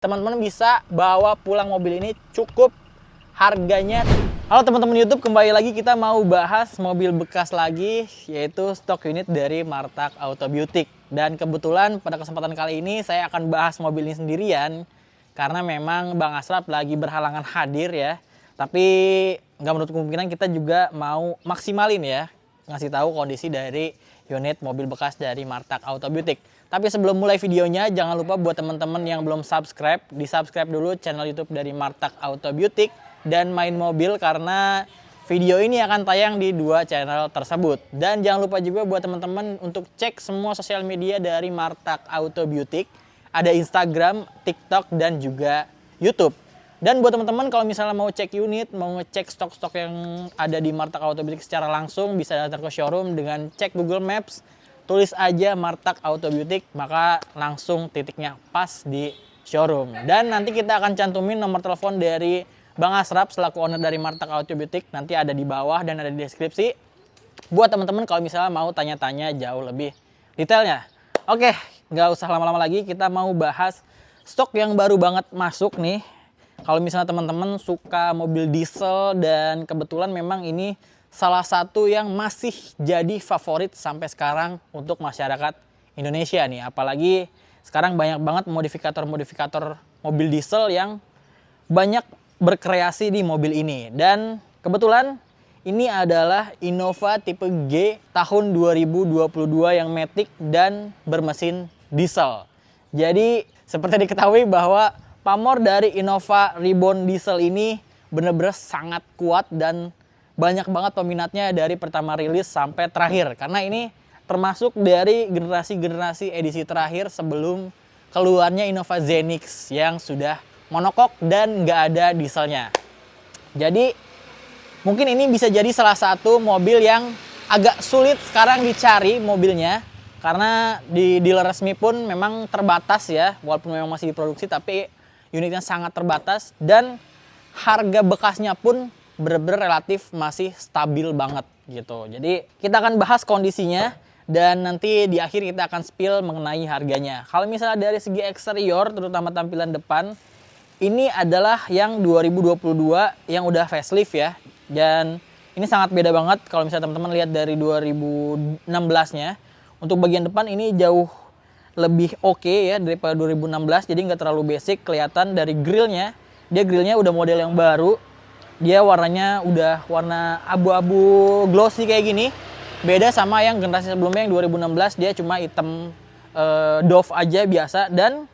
teman-teman bisa bawa pulang mobil ini cukup harganya. Halo teman-teman YouTube, kembali lagi kita mau bahas mobil bekas lagi, yaitu stok unit dari Martak Auto Beauty. Dan kebetulan pada kesempatan kali ini saya akan bahas mobil ini sendirian karena memang Bang Asraf lagi berhalangan hadir ya. Tapi nggak menutup kemungkinan kita juga mau maksimalin ya, ngasih tahu kondisi dari unit mobil bekas dari Martak Auto Beauty. Tapi sebelum mulai videonya, jangan lupa buat teman-teman yang belum subscribe, di-subscribe dulu channel YouTube dari Martak Auto Beauty dan Main Mobil karena video ini akan tayang di dua channel tersebut. Dan jangan lupa juga buat teman-teman untuk cek semua sosial media dari Martak Auto Beauty. Ada Instagram, TikTok, dan juga YouTube. Dan buat teman-teman kalau misalnya mau cek unit, mau ngecek stok-stok yang ada di Martak Auto Beauty secara langsung, bisa datang ke showroom dengan cek Google Maps. Tulis aja Martak Auto Beauty, maka langsung titiknya pas di showroom. Dan nanti kita akan cantumin nomor telepon dari Bang Asraf selaku owner dari Martak Auto Beauty. Nanti ada di bawah dan ada di deskripsi. Buat teman-teman kalau misalnya mau tanya-tanya jauh lebih detailnya. Oke, nggak usah lama-lama lagi. Kita mau bahas stok yang baru banget masuk nih. Kalau misalnya teman-teman suka mobil diesel dan kebetulan memang ini salah satu yang masih jadi favorit sampai sekarang untuk masyarakat Indonesia nih. Apalagi sekarang banyak banget modifikator-modifikator mobil diesel yang banyak berkreasi di mobil ini. Dan kebetulan ini adalah Innova tipe G tahun 2022 yang matic dan bermesin diesel. Jadi seperti diketahui bahwa pamor dari Innova Reborn Diesel ini benar-benar sangat kuat dan banyak banget peminatnya dari pertama rilis sampai terakhir. Karena ini termasuk dari generasi-generasi edisi terakhir sebelum keluarnya Innova Zenix yang sudah monokok dan nggak ada dieselnya. Jadi mungkin ini bisa jadi salah satu mobil yang agak sulit sekarang dicari mobilnya. Karena di dealer resmi pun memang terbatas ya. Walaupun memang masih diproduksi tapi unitnya sangat terbatas. Dan harga bekasnya pun bener-bener relatif masih stabil banget gitu. Jadi kita akan bahas kondisinya dan nanti di akhir kita akan spill mengenai harganya. Kalau misalnya dari segi eksterior terutama tampilan depan, ini adalah yang 2022 yang udah facelift ya. Dan ini sangat beda banget kalau misalnya teman-teman lihat dari 2016-nya. Untuk bagian depan ini jauh lebih oke ya daripada 2016. Jadi nggak terlalu basic, kelihatan dari grillnya. Dia grillnya udah model yang baru. Dia warnanya udah warna abu-abu glossy kayak gini. Beda sama yang generasi sebelumnya yang 2016, dia cuma hitam doff aja biasa. Dan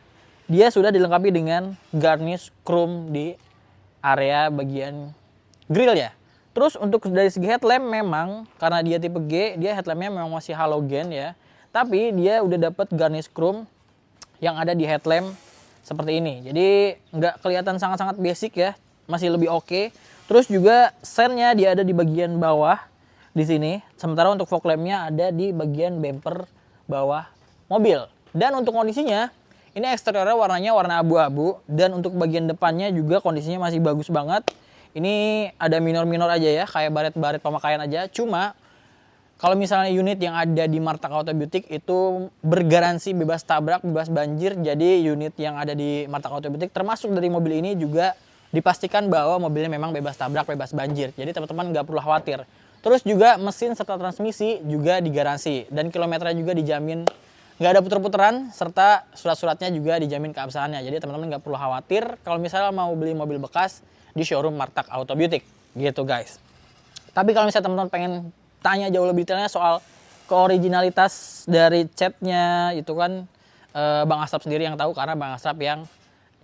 dia sudah dilengkapi dengan garnish chrome di area bagian grill ya. Terus untuk dari segi headlamp memang karena dia tipe G, dia headlampnya memang masih halogen ya. Tapi dia udah dapet garnish chrome yang ada di headlamp seperti ini. Jadi nggak kelihatan sangat-sangat basic ya, masih lebih oke. Terus juga sennya dia ada di bagian bawah di sini. Sementara untuk fog lampnya ada di bagian bumper bawah mobil. Dan untuk kondisinya, ini eksteriornya warnanya warna abu-abu. Dan untuk bagian depannya juga kondisinya masih bagus banget. Ini ada minor-minor aja ya, kayak baret-baret pemakaian aja. Cuma kalau misalnya unit yang ada di Martak Auto Beauty itu bergaransi bebas tabrak, bebas banjir. Jadi unit yang ada di Martak Auto Beauty termasuk dari mobil ini juga dipastikan bahwa mobilnya memang bebas tabrak, bebas banjir. Jadi teman-teman nggak perlu khawatir. Terus juga mesin serta transmisi juga digaransi. Dan kilometernya juga dijamin nggak ada puter-puteran. Serta surat-suratnya juga dijamin keabsahannya. Jadi teman-teman nggak perlu khawatir kalau misalnya mau beli mobil bekas di showroom Martak Auto Beauty. Gitu guys. Tapi kalau misalnya teman-teman pengen tanya jauh lebih detailnya soal keoriginalitas dari catnya itu kan Bang Asraf sendiri yang tahu karena Bang Asraf yang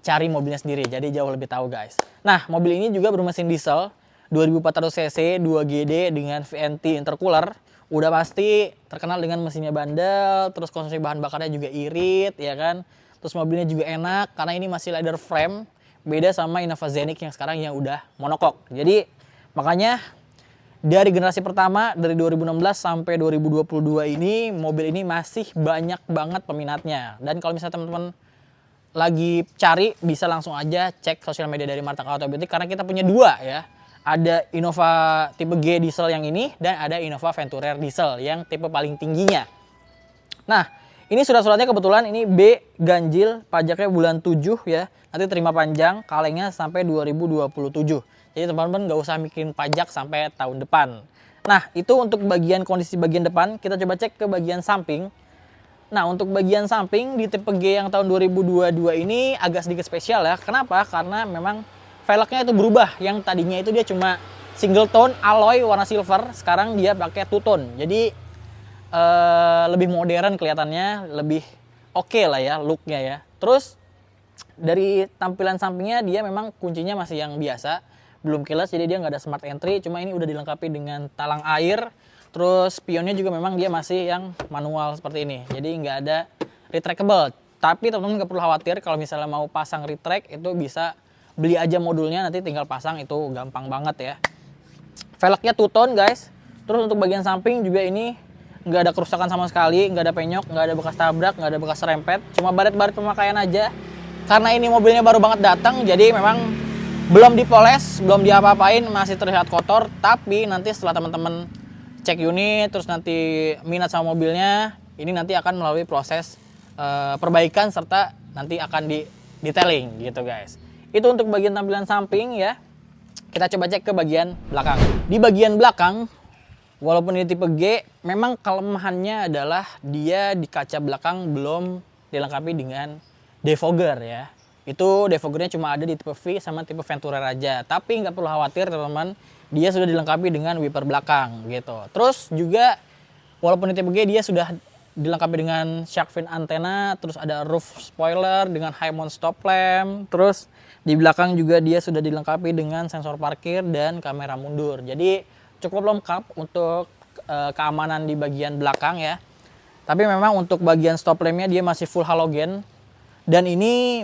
cari mobilnya sendiri, jadi jauh lebih tahu guys. Nah, mobil ini juga bermesin diesel 2400 cc 2GD dengan VNT intercooler. Udah pasti terkenal dengan mesinnya bandel, terus konsumsi bahan bakarnya juga irit ya kan. Terus mobilnya juga enak karena ini masih leather frame, beda sama Innova Zenix yang sekarang yang udah monokok. Jadi makanya dari generasi pertama dari 2016 sampai 2022 ini mobil ini masih banyak banget peminatnya. Dan kalau misalnya teman-teman lagi cari bisa langsung aja cek sosial media dari Martak Auto Beauty karena kita punya dua ya. Ada Innova tipe G diesel yang ini dan ada Innova Venturer diesel yang tipe paling tingginya. Nah, Ini surat-suratnya kebetulan ini B ganjil, pajaknya bulan 7 ya. Nanti terima panjang, kalengnya sampai 2027. Jadi teman-teman nggak usah mikirin pajak sampai tahun depan. Nah, itu untuk bagian kondisi bagian depan. Kita coba cek ke bagian samping. Nah, untuk bagian samping di tipe G yang tahun 2022 ini agak sedikit spesial ya. Kenapa? Karena memang velgnya itu berubah. Yang tadinya itu dia cuma single tone alloy warna silver, sekarang dia pakai two tone. Jadi lebih modern kelihatannya, lebih oke lah ya looknya ya. Terus dari tampilan sampingnya dia memang kuncinya masih yang biasa, belum keyless, jadi dia nggak ada smart entry. Cuma ini udah dilengkapi dengan talang air. Terus spionnya juga memang dia masih yang manual seperti ini, jadi nggak ada retractable. Tapi teman-teman nggak perlu khawatir kalau misalnya mau pasang retract, itu bisa beli aja modulnya, nanti tinggal pasang, itu gampang banget ya. Velgnya two tone guys. Terus untuk bagian samping juga ini nggak ada kerusakan sama sekali, nggak ada penyok, nggak ada bekas tabrak, nggak ada bekas serempet, cuma baret-baret pemakaian aja. Karena ini mobilnya baru banget datang, jadi memang belum dipoles, belum diapa-apain, masih terlihat kotor. Tapi nanti setelah teman-teman cek unit, terus nanti minat sama mobilnya, ini nanti akan melalui proses perbaikan serta nanti akan di detailing gitu guys. Itu untuk bagian tampilan samping ya. Kita coba cek ke bagian belakang. Di bagian belakang, walaupun ini tipe G, memang kelemahannya adalah dia di kaca belakang belum dilengkapi dengan defogger ya. Itu defoggernya cuma ada di tipe V sama tipe Venturer aja. Tapi nggak perlu khawatir teman-teman, dia sudah dilengkapi dengan wiper belakang gitu. Terus juga walaupun di tipe G dia sudah dilengkapi dengan shark fin antena, terus ada roof spoiler dengan high mount stop lamp. Terus di belakang juga dia sudah dilengkapi dengan sensor parkir dan kamera mundur. Jadi cukup lengkap untuk keamanan di bagian belakang ya. Tapi memang untuk bagian stop lampnya dia masih full halogen. Dan ini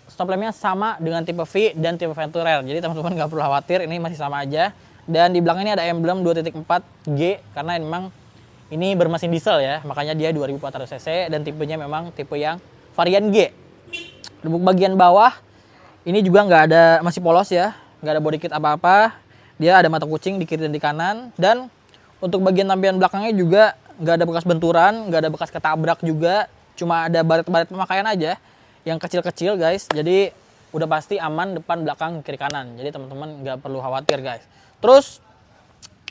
stop lampnya sama dengan tipe V dan tipe Venturer. Jadi teman-teman nggak perlu khawatir, ini masih sama aja. Dan di belakang ini ada emblem 2.4G karena memang ini bermesin diesel ya. Makanya dia 2400 cc dan tipenya memang tipe yang varian G. Untuk bagian bawah ini juga nggak ada, masih polos ya. Nggak ada body kit apa-apa. Dia ada mata kucing di kiri dan di kanan. Dan untuk bagian tampilan belakangnya juga nggak ada bekas benturan, nggak ada bekas ketabrak juga. Cuma ada baret-baret pemakaian aja yang kecil-kecil guys. Jadi udah pasti aman depan, belakang, kiri, kanan. Jadi teman-teman nggak perlu khawatir guys. Terus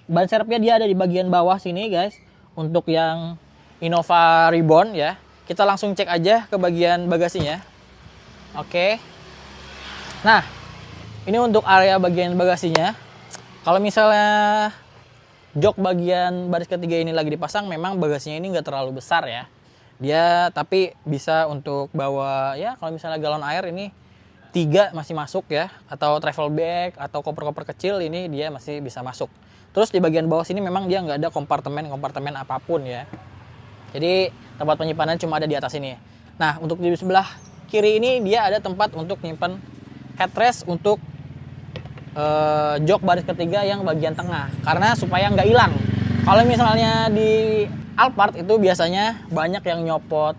ban serepnya dia ada di bagian bawah sini guys. Untuk yang Innova Reborn ya. Kita langsung cek aja ke bagian bagasinya. Oke. Nah, ini untuk area bagian bagasinya. Kalau misalnya jok bagian baris ketiga ini lagi dipasang, memang bagasinya ini nggak terlalu besar ya. Dia tapi bisa untuk bawa ya, kalau misalnya galon air ini 3 masih masuk ya, atau travel bag atau koper-koper kecil ini dia masih bisa masuk. Terus di bagian bawah sini memang dia nggak ada kompartemen apapun ya. Jadi tempat penyimpanan cuma ada di atas ini. Nah, untuk di sebelah kiri ini dia ada tempat untuk nyimpan headrest untuk jok baris ketiga yang bagian tengah, karena supaya nggak hilang. Kalau misalnya di Alphard itu biasanya banyak yang nyopot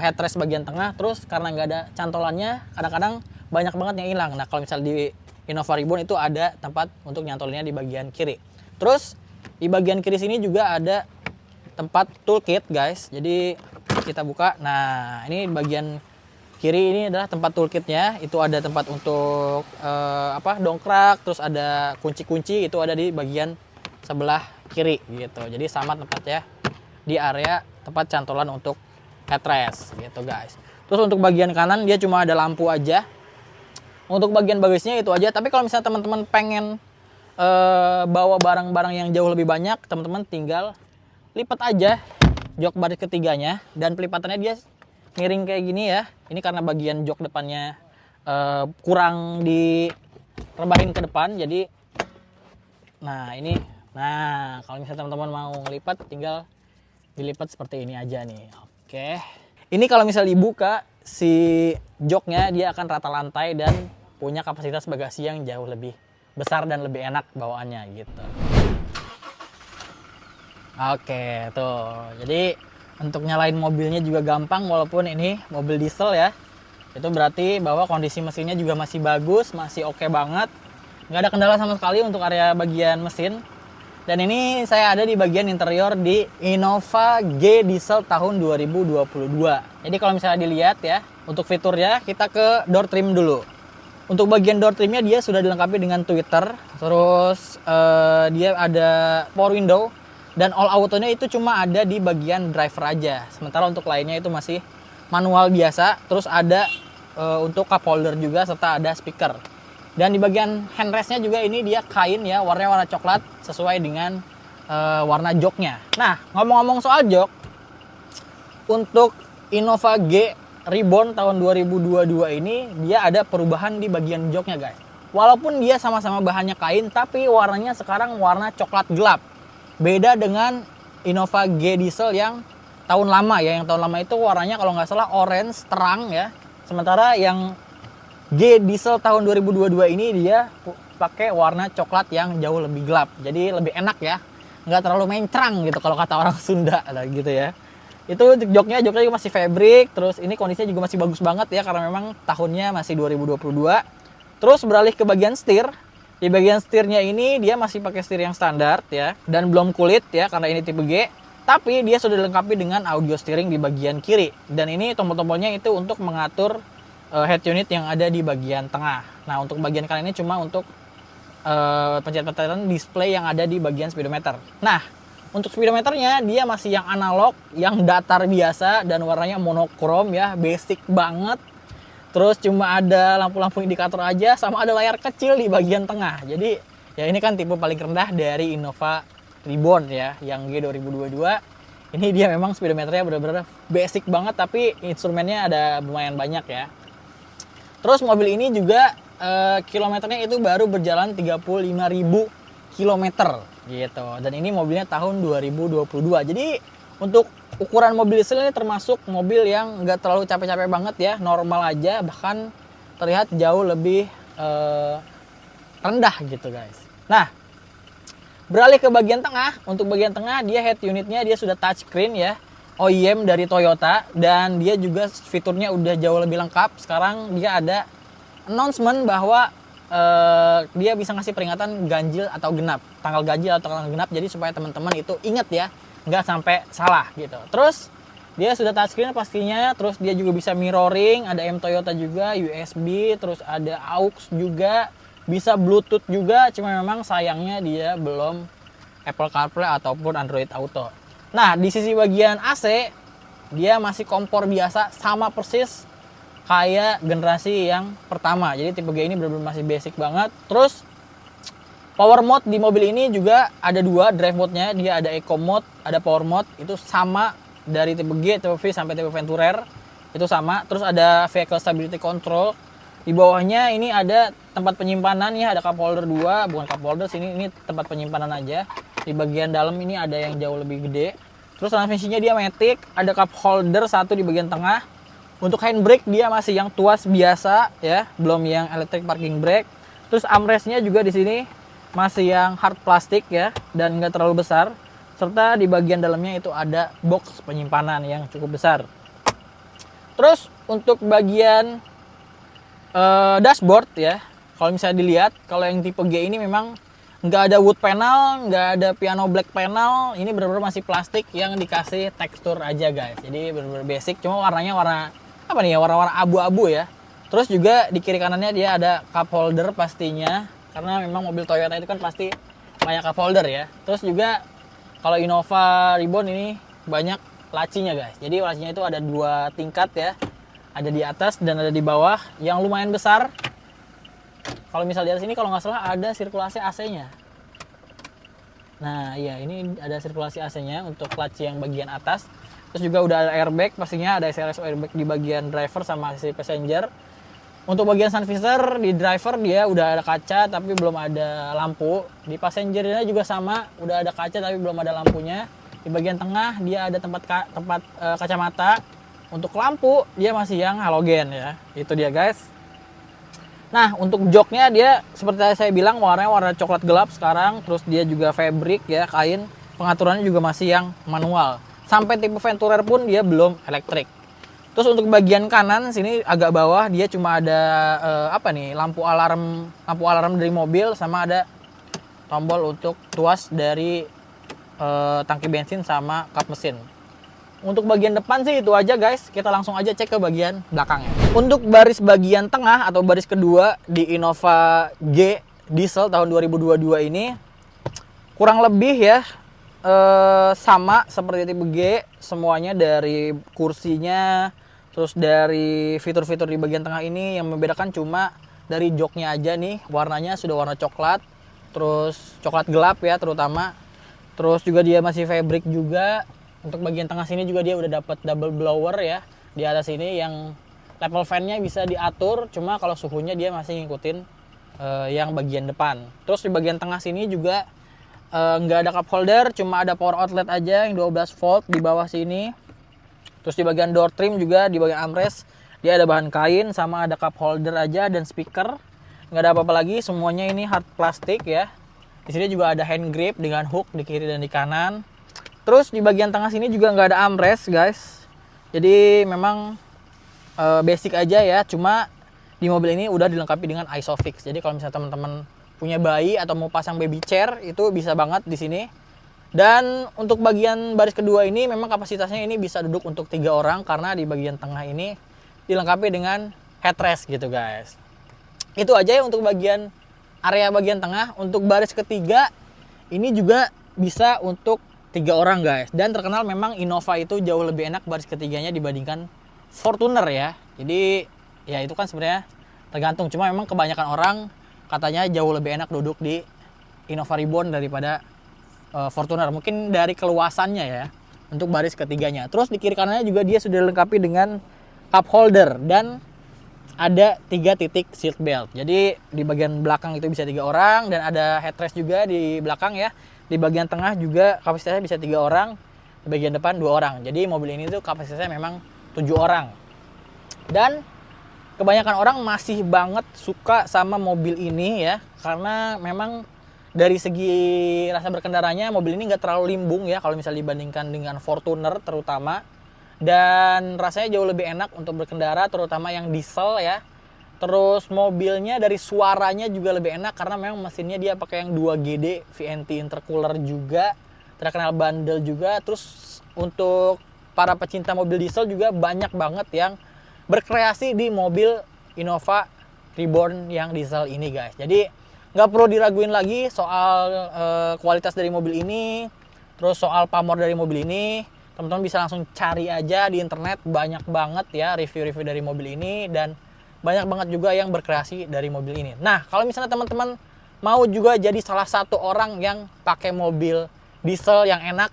headrest bagian tengah, terus karena nggak ada cantolannya kadang-kadang banyak banget yang hilang. Nah, kalau misalnya di Innova Reborn itu ada tempat untuk nyantolinnya di bagian kiri. Terus di bagian kiri sini juga ada tempat toolkit guys. Jadi kita buka. Nah, ini bagian kiri ini adalah tempat toolkitnya. Itu ada tempat untuk dongkrak, terus ada kunci-kunci, itu ada di bagian sebelah kiri gitu. Jadi sama tempatnya di area tempat cantolan untuk headrest gitu guys. Terus untuk bagian kanan dia cuma ada lampu aja. Untuk bagian bagasinya itu aja. Tapi kalau misalnya teman-teman pengen bawa barang-barang yang jauh lebih banyak, teman-teman tinggal lipat aja jok baris ketiganya, dan pelipatannya dia miring kayak gini ya. Ini karena bagian jok depannya kurang direbahin ke depan, jadi nah ini. Nah, kalau misalnya teman-teman mau ngelipat, tinggal dilipat seperti ini aja nih. Oke. Ini kalau misalnya dibuka, si joknya dia akan rata lantai dan punya kapasitas bagasi yang jauh lebih besar dan lebih enak bawaannya gitu. Oke, tuh. Jadi untuk nyalain mobilnya juga gampang, walaupun ini mobil diesel ya. Itu berarti bahwa kondisi mesinnya juga masih bagus, masih oke banget. Nggak ada kendala sama sekali untuk area bagian mesin. Dan ini saya ada di bagian interior di Innova G Diesel tahun 2022. Jadi kalau misalnya dilihat ya, untuk fiturnya kita ke door trim dulu. Untuk bagian door trimnya dia sudah dilengkapi dengan tweeter, terus dia ada power window, dan all auto-nya itu cuma ada di bagian driver aja. Sementara untuk lainnya itu masih manual biasa, terus ada untuk cup holder juga, serta ada speaker. Dan di bagian handrestnya juga ini dia kain ya, warnanya warna coklat sesuai dengan warna joknya. Nah, ngomong-ngomong soal jok, untuk Innova G Reborn tahun 2022 ini dia ada perubahan di bagian joknya guys. Walaupun dia sama-sama bahannya kain, tapi warnanya sekarang warna coklat gelap. Beda dengan Innova G Diesel yang tahun lama ya, yang tahun lama itu warnanya kalau nggak salah orange terang ya. Sementara yang G Diesel tahun 2022 ini dia pakai warna coklat yang jauh lebih gelap. Jadi lebih enak ya. Nggak terlalu mencrang gitu kalau kata orang Sunda gitu ya. Itu joknya juga masih fabric. Terus ini kondisinya juga masih bagus banget ya, karena memang tahunnya masih 2022. Terus beralih ke bagian setir. Di bagian setirnya ini dia masih pakai setir yang standar ya. Dan belum kulit ya, karena ini tipe G. Tapi dia sudah dilengkapi dengan audio steering di bagian kiri. Dan ini tombol-tombolnya itu untuk mengatur head unit yang ada di bagian tengah. Nah, untuk bagian kanan ini cuma untuk pencet-pencetan display yang ada di bagian speedometer. Nah, untuk speedometernya dia masih yang analog, yang datar biasa dan warnanya monokrom ya, basic banget. Terus cuma ada lampu-lampu indikator aja, sama ada layar kecil di bagian tengah. Jadi ya ini kan tipe paling rendah dari Innova Reborn ya, yang G 2022. Ini dia memang speedometernya benar-benar basic banget, tapi instrumennya ada lumayan banyak ya. Terus mobil ini juga kilometernya itu baru berjalan 35.000 kilometer gitu. Dan ini mobilnya tahun 2022. Jadi untuk ukuran mobil diesel ini termasuk mobil yang nggak terlalu capek-capek banget ya, normal aja, bahkan terlihat jauh lebih rendah gitu guys. Nah, beralih ke bagian tengah. Untuk bagian tengah dia head unitnya dia sudah touchscreen ya, OEM dari Toyota, dan dia juga fiturnya udah jauh lebih lengkap. Sekarang dia ada announcement bahwa dia bisa ngasih peringatan ganjil atau genap, tanggal ganjil atau tanggal genap, jadi supaya teman-teman itu inget ya, nggak sampai salah gitu. Terus dia sudah touchscreen pastinya, terus dia juga bisa mirroring, ada M Toyota juga, USB, terus ada aux juga, bisa Bluetooth juga, cuma memang sayangnya dia belum Apple CarPlay ataupun Android Auto. Nah, di sisi bagian AC, dia masih kompor biasa, sama persis kayak generasi yang pertama. Jadi tipe G ini benar-benar masih basic banget. Terus, power mode di mobil ini juga ada dua drive mode-nya. Dia ada Eco mode, ada power mode. Itu sama dari tipe G, tipe V, sampai tipe Venturer. Itu sama. Terus ada vehicle stability control. Di bawahnya ini ada tempat penyimpanan ya, ada cup holder 2, bukan cup holder, ini tempat penyimpanan aja. Di bagian dalam ini ada yang jauh lebih gede. Terus transmisinya dia matic, ada cup holder 1 di bagian tengah. Untuk handbrake dia masih yang tuas biasa ya, belum yang electric parking brake. Terus armrestnya juga di sini masih yang hard plastik ya, dan nggak terlalu besar. Serta di bagian dalamnya itu ada box penyimpanan yang cukup besar. Terus untuk bagian dashboard ya, kalau misalnya dilihat, kalau yang tipe G ini memang nggak ada wood panel, nggak ada piano black panel. Ini benar-benar masih plastik yang dikasih tekstur aja guys. Jadi benar-benar basic, cuma warnanya warna apa nih ya, warna-warna abu-abu ya. Terus juga di kiri kanannya dia ada cup holder pastinya, karena memang mobil Toyota itu kan pasti banyak cup holder ya. Terus juga kalau Innova Reborn ini banyak lacinya guys. Jadi lacinya itu ada 2 tingkat ya. Ada di atas dan ada di bawah yang lumayan besar. Kalau misal di atas ini kalau nggak salah ada sirkulasi AC-nya. Nah iya, ini ada sirkulasi AC-nya untuk laci yang bagian atas. Terus juga udah ada airbag, pastinya ada SRS airbag di bagian driver sama sisi passenger. Untuk bagian sun visor di driver dia udah ada kaca tapi belum ada lampu. Di passengernya juga sama, udah ada kaca tapi belum ada lampunya. Di bagian tengah dia ada tempat kacamata. Untuk lampu dia masih yang halogen ya. Itu dia guys. Nah, untuk joknya dia seperti saya bilang warnanya warna coklat gelap sekarang. Terus dia juga fabric ya, kain. Pengaturannya juga masih yang manual. Sampai tipe Venturer pun dia belum elektrik. Terus untuk bagian kanan sini agak bawah dia cuma ada lampu alarm dari mobil, sama ada tombol untuk tuas dari tangki bensin sama kap mesin. Untuk bagian depan sih itu aja guys, kita langsung aja cek ke bagian belakangnya. Untuk baris bagian tengah atau baris kedua di Innova G diesel tahun 2022 ini kurang lebih ya sama seperti tipe G, semuanya dari kursinya, terus dari fitur-fitur di bagian tengah ini yang membedakan cuma dari joknya aja nih, warnanya sudah warna coklat, terus coklat gelap ya terutama. Terus juga dia masih fabric juga. Untuk bagian tengah sini juga dia udah dapat double blower ya. Di atas ini yang level fan-nya bisa diatur, cuma kalau suhunya dia masih ngikutin yang bagian depan. Terus di bagian tengah sini juga nggak ada cup holder, cuma ada power outlet aja yang 12 volt di bawah sini. Terus di bagian door trim juga, di bagian armrest dia ada bahan kain sama ada cup holder aja dan speaker. Nggak ada apa-apa lagi, semuanya ini hard plastik ya. Di sini juga ada hand grip dengan hook di kiri dan di kanan. Terus di bagian tengah sini juga nggak ada armrest guys. Jadi memang basic aja ya. Cuma di mobil ini udah dilengkapi dengan ISOFIX. Jadi kalau misalnya teman-teman punya bayi atau mau pasang baby chair itu bisa banget di sini. Dan untuk bagian baris kedua ini memang kapasitasnya ini bisa duduk untuk 3 orang karena di bagian tengah ini dilengkapi dengan headrest gitu guys. Itu aja ya untuk area bagian tengah. Untuk baris ketiga ini juga bisa untuk 3 orang guys. Dan terkenal memang Innova itu jauh lebih enak baris ketiganya dibandingkan Fortuner ya. Jadi ya itu kan sebenarnya tergantung. Cuma memang kebanyakan orang katanya jauh lebih enak duduk di Innova Reborn daripada Fortuner. Mungkin dari keluasannya ya untuk baris ketiganya. Terus di kiri kanannya juga dia sudah dilengkapi dengan cup holder dan ada 3 titik seat belt. Jadi di bagian belakang itu bisa 3 orang dan ada headrest juga di belakang ya. Di bagian tengah juga kapasitasnya bisa 3 orang, di bagian depan 2 orang. Jadi mobil ini tuh kapasitasnya memang 7 orang. Dan kebanyakan orang masih banget suka sama mobil ini ya, karena memang dari segi rasa berkendaranya mobil ini nggak terlalu limbung ya kalau misalnya dibandingkan dengan Fortuner terutama. Dan rasanya jauh lebih enak untuk berkendara, terutama yang diesel ya. Terus mobilnya dari suaranya juga lebih enak karena memang mesinnya dia pakai yang 2GD VNT intercooler juga, terkenal bandel juga. Terus untuk para pecinta mobil diesel juga banyak banget yang berkreasi di mobil Innova Reborn yang diesel ini guys. Jadi nggak perlu diraguin lagi soal kualitas dari mobil ini, terus soal pamor dari mobil ini. Teman-teman bisa langsung cari aja di internet, banyak banget ya review-review dari mobil ini dan banyak banget juga yang berkreasi dari mobil ini. Nah, kalau misalnya teman-teman mau juga jadi salah satu orang yang pakai mobil diesel yang enak,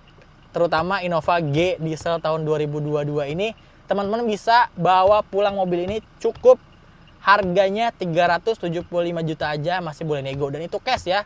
terutama Innova G diesel tahun 2022 ini, teman-teman bisa bawa pulang mobil ini cukup harganya 375 juta aja, masih boleh nego dan itu cash ya.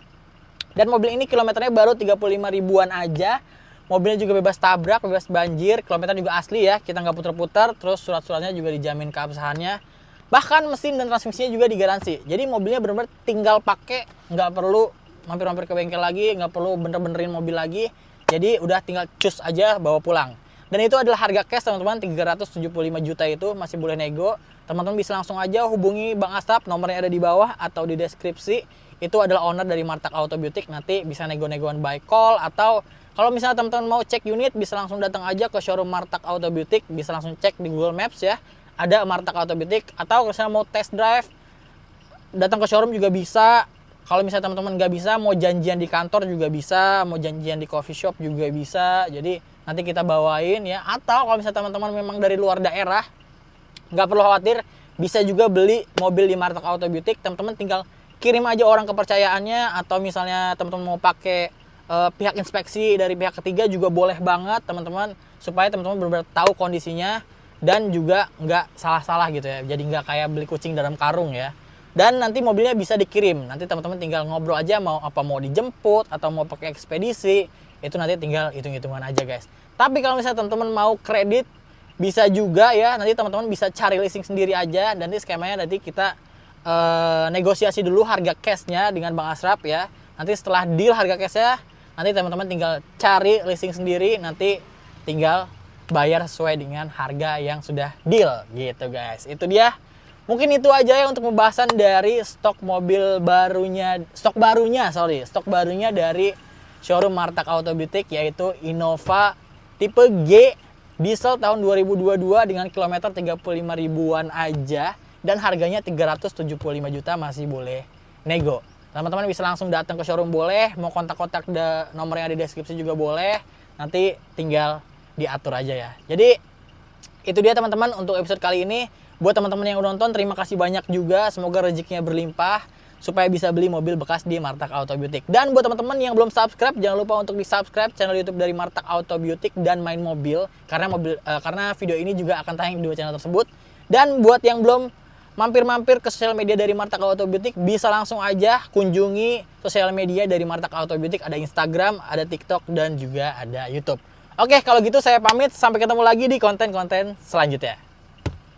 Dan mobil ini kilometernya baru 35 ribuan aja. Mobilnya juga bebas tabrak, bebas banjir, kilometer juga asli ya, kita nggak putar-putar, terus surat-suratnya juga dijamin keabsahannya. Bahkan mesin dan transmisinya juga digaransi. Jadi mobilnya benar-benar tinggal pakai, nggak perlu mampir-mampir ke bengkel lagi, nggak perlu bener-benerin mobil lagi. Jadi udah tinggal cus aja bawa pulang. Dan itu adalah harga cash teman-teman, 375 juta itu masih boleh nego. Teman-teman bisa langsung aja hubungi Bang Asraf, nomornya ada di bawah atau di deskripsi. Itu adalah owner dari Martak Auto Beauty, nanti bisa nego-negoan by call atau kalau misalnya teman-teman mau cek unit bisa langsung datang aja ke showroom Martak Auto Beauty, bisa langsung cek di Google Maps ya. Ada Martak Auto Beauty atau misalnya mau test drive datang ke showroom juga bisa. Kalau misalnya teman-teman nggak bisa, mau janjian di kantor juga bisa, mau janjian di coffee shop juga bisa. Jadi nanti kita bawain ya. Atau kalau misalnya teman-teman memang dari luar daerah, nggak perlu khawatir, bisa juga beli mobil di Martak Auto Beauty. Teman-teman tinggal kirim aja orang kepercayaannya, atau misalnya teman-teman mau pakai pihak inspeksi dari pihak ketiga juga boleh banget teman-teman, supaya teman-teman benar-benar tahu kondisinya dan juga nggak salah-salah gitu ya. Jadi nggak kayak beli kucing dalam karung ya. Dan nanti mobilnya bisa dikirim. Nanti teman-teman tinggal ngobrol aja mau dijemput atau mau pakai ekspedisi. Itu nanti tinggal hitung-hitungan aja guys. Tapi kalau misalnya teman-teman mau kredit bisa juga ya. Nanti teman-teman bisa cari leasing sendiri aja. Dan nanti skemanya nanti kita negosiasi dulu harga cashnya dengan Bang Asraf ya. Nanti setelah deal harga cashnya, nanti teman-teman tinggal cari leasing sendiri. Nanti tinggal bayar sesuai dengan harga yang sudah deal gitu guys. Itu dia Mungkin itu aja ya untuk pembahasan dari stok barunya dari showroom Martak Auto Beauty, yaitu Innova tipe G diesel tahun 2022 dengan kilometer 35 ribuan aja dan harganya 375 juta, masih boleh nego. Teman-teman bisa langsung datang ke showroom boleh, mau kontak-kontak nomor yang ada di deskripsi juga boleh, nanti tinggal diatur aja ya. Jadi itu dia teman-teman untuk episode kali ini. Buat teman-teman yang udah nonton, terima kasih banyak juga, semoga rezekinya berlimpah supaya bisa beli mobil bekas di Martak Auto Beauty. Dan buat teman-teman yang belum subscribe, jangan lupa untuk di-subscribe channel YouTube dari Martak Auto Beauty dan Main Mobil, karena video ini juga akan tayang di dua channel tersebut. Dan buat yang belum mampir-mampir ke sosial media dari Martak Auto Beauty, bisa langsung aja kunjungi sosial media dari Martak Auto Beauty, ada Instagram, ada TikTok, dan juga ada YouTube. Oke, kalau gitu saya pamit, sampai ketemu lagi di konten-konten selanjutnya.